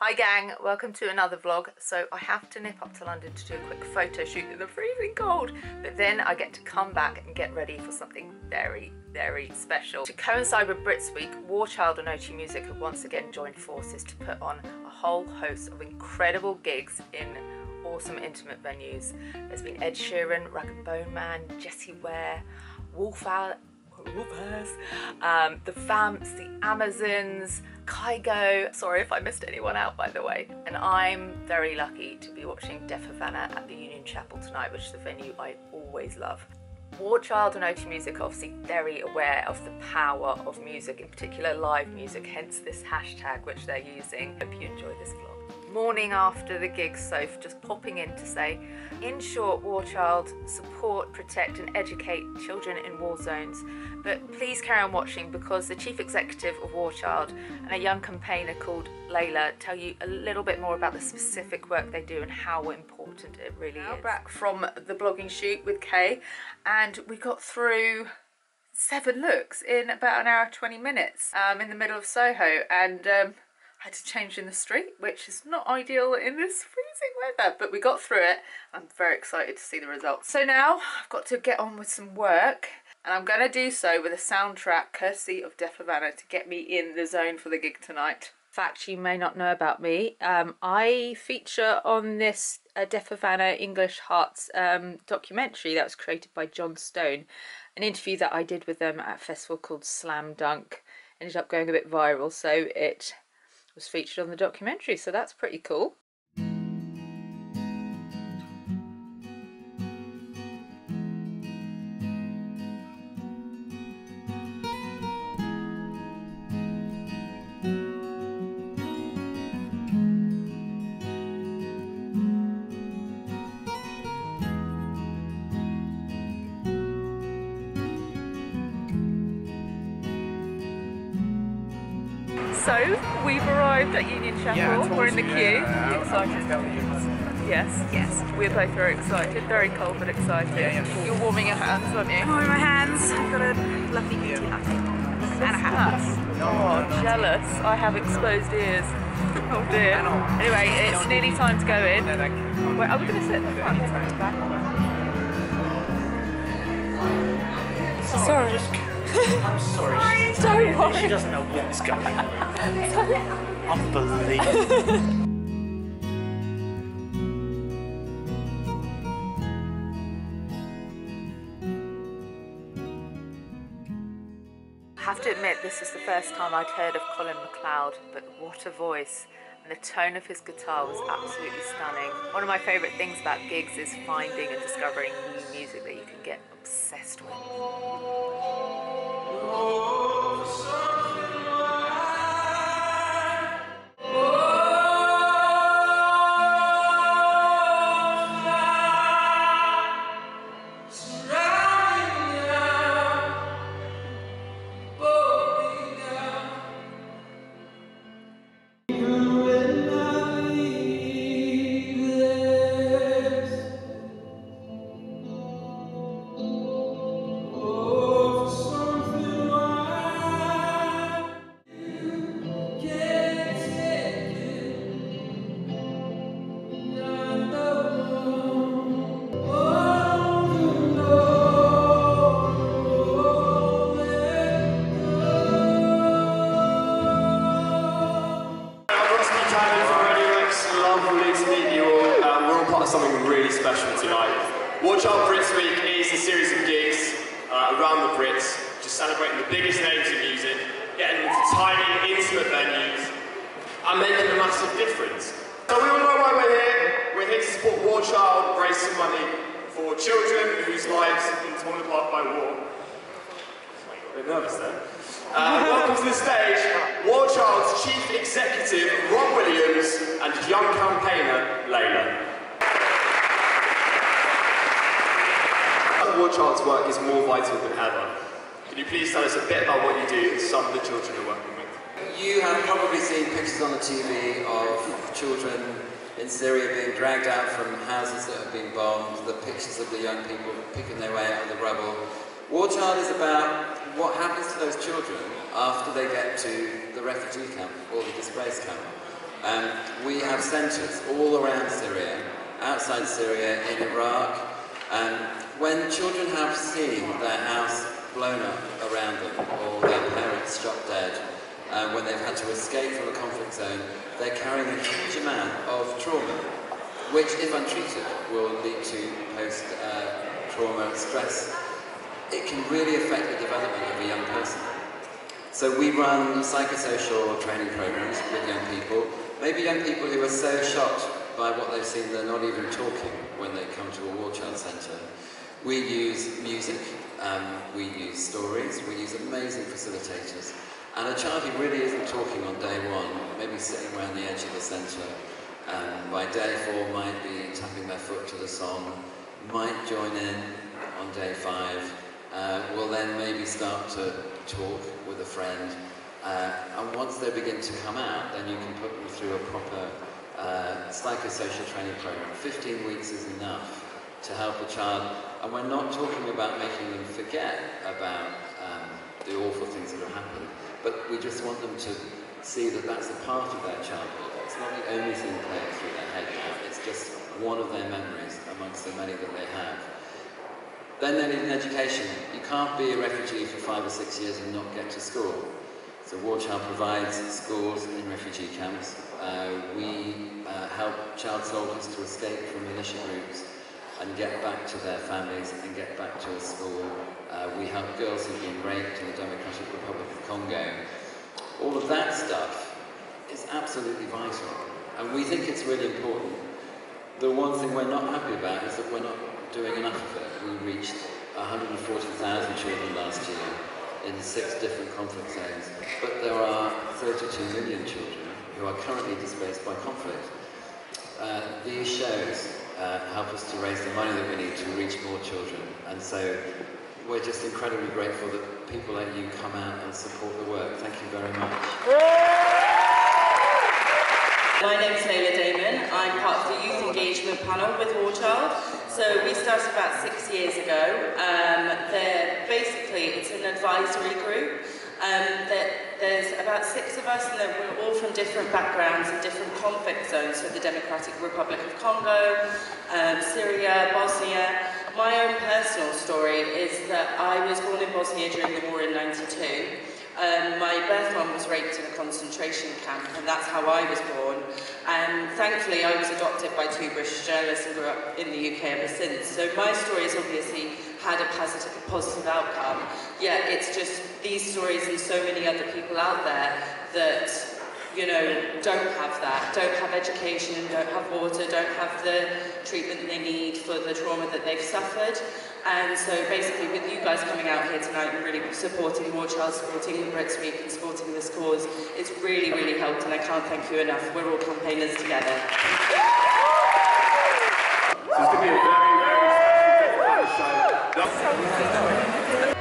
Hi gang, welcome to another vlog. So I have to nip up to London to do a quick photo shoot in the freezing cold, but then I get to come back and get ready for something very, very special. To coincide with Brits Week, War Child and O2 Music have once again joined forces to put on a whole host of incredible gigs in awesome intimate venues. There's been Ed Sheeran, Rag & Bone Man, Jessie Ware, Wolfers, the Vamps, the Amazons, Kygo. Sorry if I missed anyone out, by the way. And I'm very lucky to be watching Deaf Havana at the Union Chapel tonight, which is a venue I always love. War Child and O2 Music are obviously very aware of the power of music, in particular live music, hence this hashtag which they're using. Hope you enjoy this vlog. Morning after the gig, Sophie just popping in to say, in short, War Child support, protect and educate children in war zones, but please carry on watching because the chief executive of War Child and a young campaigner called Layla tell you a little bit more about the specific work they do and how important it really is. Back from the blogging shoot with Kay, and we got through 7 looks in about an hour 20 minutes in the middle of Soho, and had to change in the street, which is not ideal in this freezing weather, but we got through it. I'm very excited to see the results. So now I've got to get on with some work, and I'm going to do so with a soundtrack courtesy of Deaf Havana to get me in the zone for the gig tonight. Fact you may not know about me, I feature on this Deaf Havana English Hearts documentary that was created by John Stone, an interview that I did with them at a festival called Slam Dunk. Ended up going a bit viral, so it was featured on the documentary, so that's pretty cool. So, we've arrived at Union Chapel, we're in the queue. Excited? Yes. We're both very excited, very cold but excited. You're warming your hands, aren't you? Warming my hands. I've got a lovely tea latte and a hat. Oh, jealous. I have exposed ears. Oh dear. Anyway, it's nearly time to go in. Wait, are we going to sit in the front? Sorry. I'm sorry. Don't worry. She doesn't know what's going on. Unbelievable. I have to admit, this is the first time I'd heard of Colin MacLeod, but what a voice. And the tone of his guitar was absolutely stunning. One of my favourite things about gigs is finding and discovering new music that you can get obsessed with. Something really special tonight. War Child Brits Week is a series of gigs around the Brits, just celebrating the biggest names in music, getting them to tiny, intimate venues, and making a massive difference. So we all know why we're here. We're here to support War Child, raise some money for children whose lives have been torn apart by war. A bit nervous there. Welcome to the stage, War Child's Chief Executive, Ron Williams, and young campaigner, Layla. War Child's work is more vital than ever. Can you please tell us a bit about what you do and some of the children you're working with? You have probably seen pictures on the TV of children in Syria being dragged out from houses that have been bombed, the pictures of the young people picking their way out of the rubble. War Child is about what happens to those children after they get to the refugee camp or the displaced camp. We have centres all around Syria, outside Syria, in Iraq. When children have seen their house blown up around them, or their parents shot dead, when they've had to escape from a conflict zone, they're carrying a huge amount of trauma, which, if untreated, will lead to post-trauma stress. It can really affect the development of a young person. So we run psychosocial training programs with young people, maybe young people who are so shocked by what they've seen they're not even talking when they come to a War Child Centre. We use music, we use stories, we use amazing facilitators. And a child who really isn't talking on day one, maybe sitting around the edge of the centre, by day 4 might be tapping their foot to the song, might join in on day 5, will then maybe start to talk with a friend, and once they begin to come out, then you can put them through a proper psychosocial training program. 15 weeks is enough to help a child, and we're not talking about making them forget about the awful things that have happened, but we just want them to see that that's a part of their childhood. It's not the only thing playing through their head now, it's just one of their memories amongst the many that they have. Then they need an education. You can't be a refugee for 5 or 6 years and not get to school. So War Child provides schools in refugee camps. We help child soldiers to escape from militia groups and get back to their families and get back to a school. We help girls who've been raped in the Democratic Republic of Congo. All of that stuff is absolutely vital, and we think it's really important. The one thing we're not happy about is that we're not doing enough of it. We reached 140,000 children last year in 6 different conflict zones, but there are 32 million children who are currently displaced by conflict. These shows help us to raise the money that we need to reach more children, and so we're just incredibly grateful that people like you come out and support the work. Thank you very much. My name's Layla Damon. I'm part of the youth engagement panel with War Child. So we started about 6 years ago. It's an advisory group. There's about 6 of us, and we're all from different backgrounds and different conflict zones. So the Democratic Republic of Congo, Syria, Bosnia. My own personal story is that I was born in Bosnia during the war in '92. My birth mum was raped in a concentration camp, and that's how I was born. And thankfully, I was adopted by 2 British journalists and grew up in the UK ever since. So my story has obviously had a positive outcome. Yeah, it's just these stories and so many other people out there that, you know, don't have that, don't have education, don't have water, don't have the treatment they need for the trauma that they've suffered. And so basically with you guys coming out here tonight and really supporting War Child, supporting the Brits Week and supporting this cause, it's really, really helped, and I can't thank you enough. We're all campaigners together. So it's going to be a very, very special Deaf Havana show.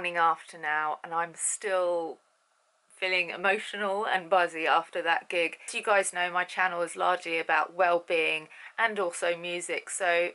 morning after now, and I'm still feeling emotional and buzzy after that gig. As you guys know, my channel is largely about well-being and also music, so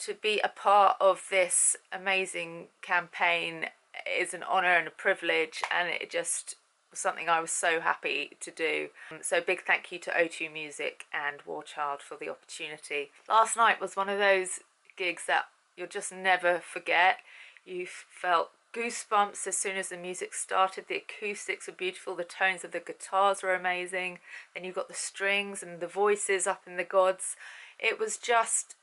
to be a part of this amazing campaign is an honour and a privilege, and it just was something I was so happy to do. So big thank you to O2 Music and War Child for the opportunity. Last night was one of those gigs that you'll just never forget. You felt goosebumps as soon as the music started. The acoustics were beautiful, the tones of the guitars were amazing, then you got the strings and the voices up in the gods. It was just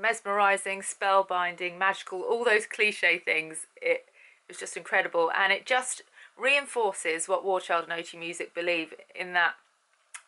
mesmerizing, spellbinding, magical, all those cliche things. It was just incredible, and it just reinforces what War Child and O2 Music believe in, that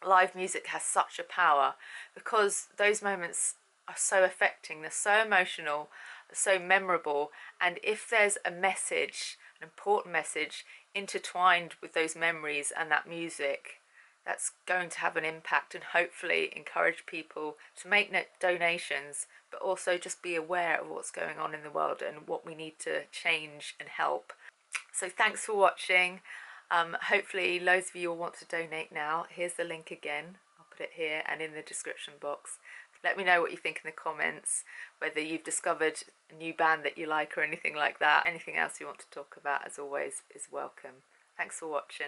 live music has such a power, because those moments are so affecting, they're so emotional, they're so memorable, and if there's a message, an important message intertwined with those memories and that music, that's going to have an impact and hopefully encourage people to make donations, but also just be aware of what's going on in the world and what we need to change and help. So thanks for watching. Hopefully loads of you will want to donate now. Here's the link again. I'll put it here and in the description box. Let me know what you think in the comments, whether you've discovered a new band that you like or anything like that. Anything else you want to talk about, as always, is welcome. Thanks for watching.